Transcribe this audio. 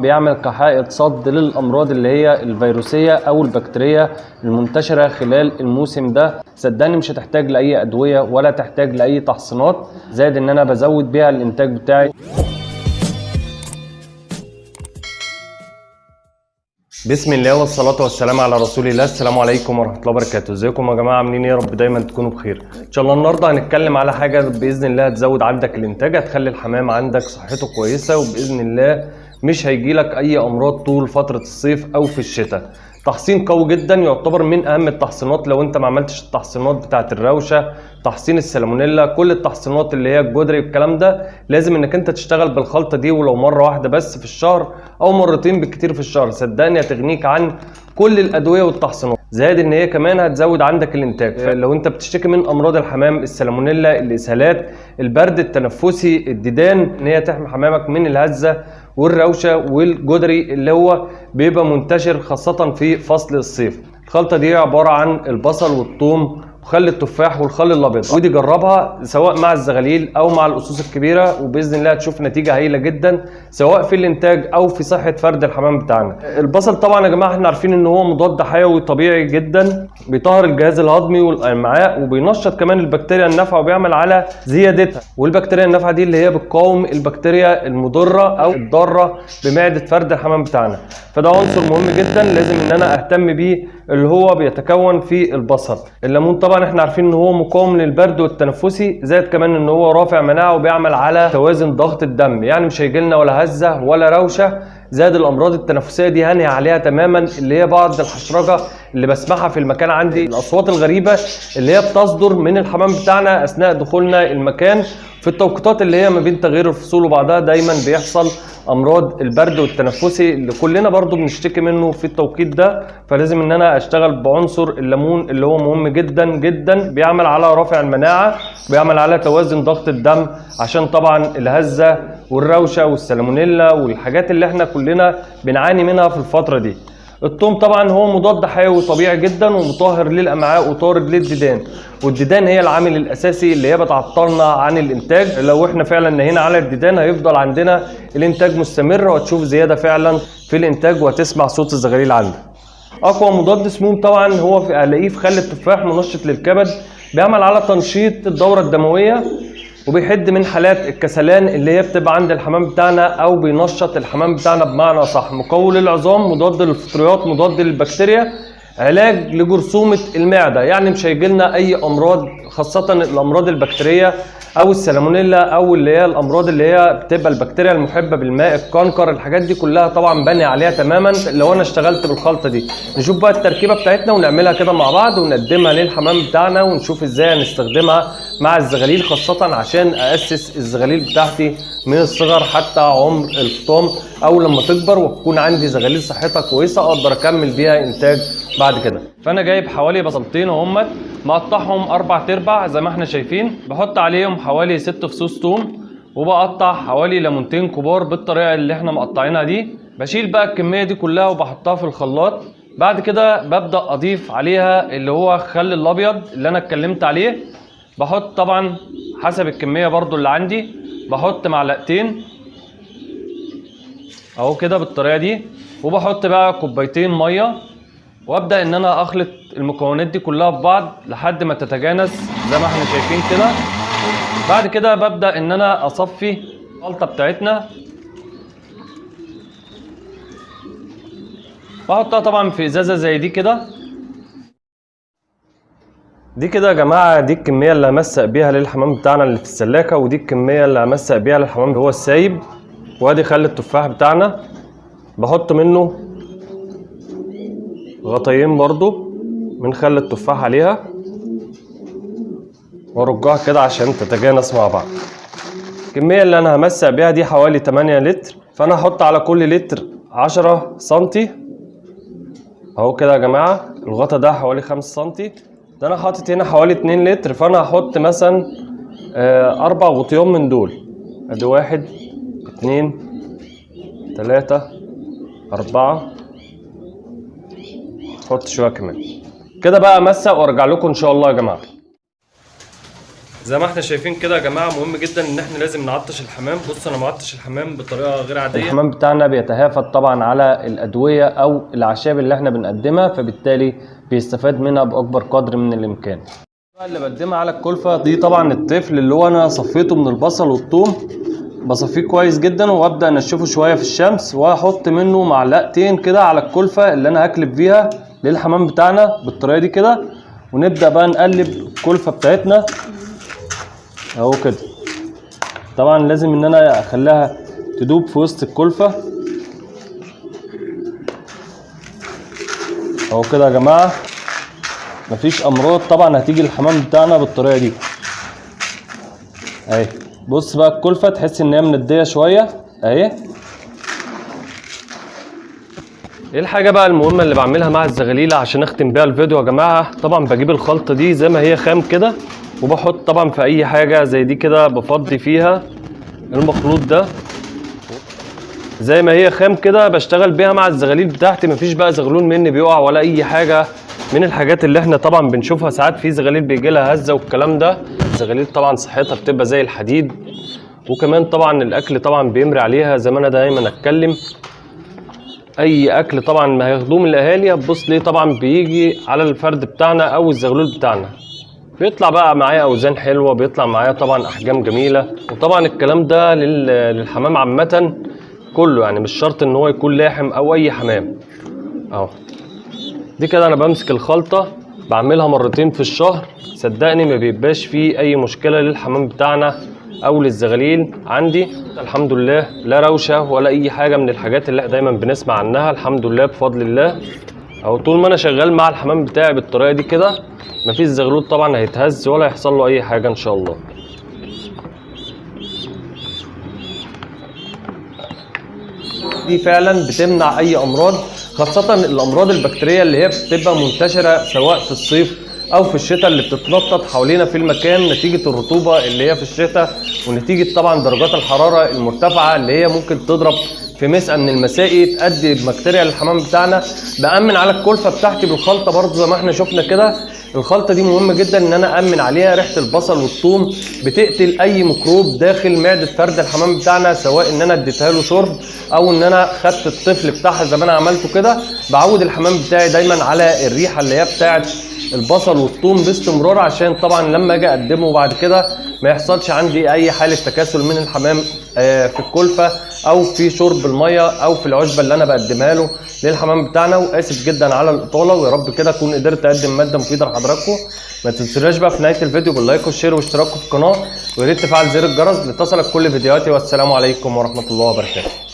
بيعمل كحائط صد للأمراض اللي هي الفيروسية أو البكتيرية المنتشرة خلال الموسم ده. صدقني مش هتحتاج لأي أدوية ولا تحتاج لأي تحصينات، زائد إن أنا بزود بيها الإنتاج بتاعي. بسم الله والصلاة والسلام على رسول الله. السلام عليكم ورحمة الله وبركاته. ازيكم يا جماعة، عاملين ايه؟ يا رب دايما تكونوا بخير. ان شاء الله النهارده هنتكلم على حاجة بإذن الله هتزود عندك الإنتاج، هتخلي الحمام عندك صحته كويسة، وبإذن الله مش هيجيلك أي أمراض طول فترة الصيف أو في الشتاء. تحصين قوي جدا، يعتبر من أهم التحصينات لو أنت ما عملتش التحصينات بتاعة الروشة، تحصين السالمونيلا، كل التحصينات اللي هي الجدري الكلام ده، لازم انك انت تشتغل بالخلطه دي ولو مره واحده بس في الشهر او مرتين بالكتير في الشهر. صدقني هتغنيك عن كل الادويه والتحصينات، زائد ان هي كمان هتزود عندك الانتاج. لو انت بتشتكي من امراض الحمام، السالمونيلا، الاسهالات، البرد التنفسي، الديدان، ان هي تحمي حمامك من الهزه والروشه والجدري اللي هو بيبقى منتشر خاصه في فصل الصيف. الخلطه دي عباره عن البصل والثوم وخل التفاح والخل الابيض، ودي جربها سواء مع الزغاليل او مع الاسوس الكبيره، وباذن الله هتشوف نتيجه هايله جدا سواء في الانتاج او في صحه فرد الحمام بتاعنا. البصل طبعا يا جماعه احنا عارفين ان هو مضاد حيوي طبيعي جدا، بيطهر الجهاز الهضمي والامعاء، وبينشط كمان البكتيريا النافعه وبيعمل على زيادتها. والبكتيريا النافعه دي اللي هي بتقاوم البكتيريا المضره او الضاره بمعده فرد الحمام بتاعنا. فده عنصر مهم جدا لازم ان انا اهتم بيه، اللي هو بيتكون في البصل. الليمون طبعا احنا عارفين ان هو مقاوم للبرد والتنفسي، زائد كمان ان هو رافع مناعه وبيعمل على توازن ضغط الدم، يعني مش هيجي لنا ولا هزه ولا روشه. زائد الامراض التنفسيه دي هنهي عليها تماما، اللي هي بعض الحشرجه اللي بسمعها في المكان عندي، الاصوات الغريبه اللي هي بتصدر من الحمام بتاعنا اثناء دخولنا المكان في التوقيتات اللي هي ما بين تغيير الفصول وبعدها. دايما بيحصل امراض البرد والتنفسي اللي كلنا برضو بنشتكي منه في التوقيت ده. فلازم ان انا اشتغل بعنصر الليمون اللي هو مهم جدا جدا، بيعمل على رفع المناعه، بيعمل على توازن ضغط الدم، عشان طبعا الهزه والروشه والسالمونيلا والحاجات اللي احنا كلنا بنعاني منها في الفتره دي. الثوم طبعا هو مضاد حيوي طبيعي جدا ومطهر للامعاء وطارد للديدان، والديدان هي العامل الاساسي اللي هي بتعطلنا عن الانتاج. لو احنا فعلا نهينا على الديدان هيفضل عندنا الانتاج مستمر، وهتشوف زياده فعلا في الانتاج وهتسمع صوت الزغاليل عندك. اقوى مضاد سموم طبعا هو هنلاقيه في خل التفاح، منشط للكبد، بيعمل على تنشيط الدوره الدمويه وبيحد من حالات الكسلان اللي هي بتبقى عند الحمام بتاعنا، او بينشط الحمام بتاعنا بمعنى صح. مقوي للعظام، مضاد للفطريات، مضاد للبكتيريا، علاج لجرثومه المعده، يعني مش هيجي لنا اي امراض، خاصه الامراض البكتيريه او السالمونيلا او اللي هي الامراض اللي هي بتبقى البكتيريا المحبه بالماء، الكنكر، الحاجات دي كلها طبعا بني عليها تماما لو انا اشتغلت بالخلطه دي. نشوف بقى التركيبه بتاعتنا ونعملها كده مع بعض ونقدمها للحمام بتاعنا، ونشوف ازاي هنستخدمها مع الزغاليل، خاصه عشان اسس الزغاليل بتاعتي من الصغر حتى عمر الفطام، او لما تكبر وتكون عندي زغاليل صحتها كويسه اقدر اكمل بيها انتاج بعد كده. فانا جايب حوالي بصلتين اهمت، مقطعهم 4/4 زي ما احنا شايفين، بحط عليهم حوالي 6 فصوص ثوم، وبقطع حوالي ليمونتين كبار بالطريقه اللي احنا مقطعينها دي. بشيل بقى الكميه دي كلها وبحطها في الخلاط. بعد كده ببدا اضيف عليها اللي هو الخل الابيض اللي انا اتكلمت عليه، بحط طبعا حسب الكميه برضو اللي عندي، بحط معلقتين اهو كده بالطريقه دي، وبحط بقى كوبايتين ميه، وابدا ان انا اخلط المكونات دي كلها في بعض لحد ما تتجانس زي ما احنا شايفين كده. بعد كده ببدا ان انا اصفي الخلطه بتاعتنا، بحطها طبعا في ازازه زي دي كده. دي كده يا جماعه دي الكميه اللي همسق بيها للحمام بتاعنا اللي في السلاكه، ودي الكميه اللي همسق بيها للحمام اللي هو السايب. وادي خل التفاح بتاعنا، بحط منه غطيين برضو من خل التفاح عليها وارجعها كده عشان تتجانس مع بعض. الكميه اللي انا همسق بيها دي حوالي 8 لتر، فانا هحط على كل لتر 10 سنتي اهو كده يا جماعه. الغطا ده حوالي 5 سنتي، ده انا حاطط هنا حوالي 2 لتر، فانا هحط مثلا 4 غطيان من دول. ادي 1 2 3 4، احط شويه كمان كده بقى امسق وارجع لكم ان شاء الله يا جماعه. زي ما احنا شايفين كده يا جماعه، مهم جدا ان احنا لازم نعطش الحمام. بص انا معطش الحمام بطريقه غير عاديه. الحمام بتاعنا بيتهافت طبعا على الادويه او الاعشاب اللي احنا بنقدمها، فبالتالي بيستفاد منها باكبر قدر من الامكان. اللي بقدمها على الكلفه دي طبعا الطفل اللي هو انا صفيته من البصل والثوم، بصفيه كويس جدا وابدا انشفه شويه في الشمس، واحط منه معلقتين كده على الكلفه اللي انا هقلب بيها للحمام بتاعنا بالطريقه دي كده، ونبدا بقى نقلب الكلفه بتاعتنا اهو كده. طبعا لازم ان انا اخليها تدوب في وسط الكلفه اهو كده يا جماعه. مفيش امراض طبعا هتيجي الحمام بتاعنا بالطريقه دي اهي. بص بقى الكلفه تحس ان هي منديه شويه اهي. ايه الحاجه بقى المهمه اللي بعملها مع الزغاليله عشان اختم بيها الفيديو يا جماعه؟ طبعا بجيب الخلطه دي زي ما هي خام كده، وبحط طبعا في اي حاجه زي دي كده بفضي فيها المخلوط ده زي ما هي خام كده، بشتغل بيها مع الزغاليل بتاعتي. مفيش بقى زغلول مني بيقع ولا اي حاجه من الحاجات اللي احنا طبعا بنشوفها ساعات في زغاليل بيجي لها هزه والكلام ده. الزغاليل طبعا صحتها بتبقى زي الحديد، وكمان طبعا الاكل طبعا بيمري عليها. زي ما انا دايما اتكلم، اي اكل طبعا ما هياخدوه من الاهالي هتبص ليه طبعا بيجي على الفرد بتاعنا او الزغلول بتاعنا، بيطلع بقى معايا اوزان حلوه، بيطلع معايا طبعا احجام جميله. وطبعا الكلام ده للحمام عامه كله، يعني مش شرط ان هو يكون لاحم او اي حمام اهو. دي كده انا بمسك الخلطه بعملها مرتين في الشهر، صدقني ما بيبقاش فيه اي مشكله للحمام بتاعنا او للزغاليل. عندي الحمد لله لا روشه ولا اي حاجه من الحاجات اللي دايما بنسمع عنها، الحمد لله بفضل الله. او طول ما انا شغال مع الحمام بتاعي بالطريقه دي كده مفيش زغلول طبعا هيتهز ولا هيحصل له اي حاجه ان شاء الله. دي فعلا بتمنع اي امراض، خاصه الامراض البكتيريه اللي هي بتبقى منتشره سواء في الصيف او في الشتاء، اللي بتتنطط حوالينا في المكان نتيجه الرطوبه اللي هي في الشتاء، ونتيجه طبعا درجات الحراره المرتفعه اللي هي ممكن تضرب في مسقى من المسائي تؤدي بكتيريا للحمام بتاعنا. بامن على الكلفه بتاعتي بالخلطه برضو زي ما احنا شفنا كده. الخلطه دي مهمه جدا ان انا امن عليها. ريحه البصل والثوم بتقتل اي ميكروب داخل معده فرد الحمام بتاعنا، سواء ان انا اديتها له شرب او ان انا خدت الطفل بتاعها زي ما انا عملته كده. بعود الحمام بتاعي دايما على الريحه اللي هي بتاعت البصل والثوم باستمرار، عشان طبعا لما اجي اقدمه بعد كده ما يحصلش عندي اي حاله تكاسل من الحمام في الكلفه او في شرب الميه او في العشبه اللي انا بقدمها له للحمام بتاعنا. واسف جدا على الاطاله، ويا رب كده اكون قدرت اقدم ماده مفيده لحضراتكم. ما تنسوناش بقى في نهايه الفيديو باللايك والشير واشتراككم في القناه، ويا ريت تفعل زر الجرس لتصلك كل فيديوهاتي. والسلام عليكم ورحمه الله وبركاته.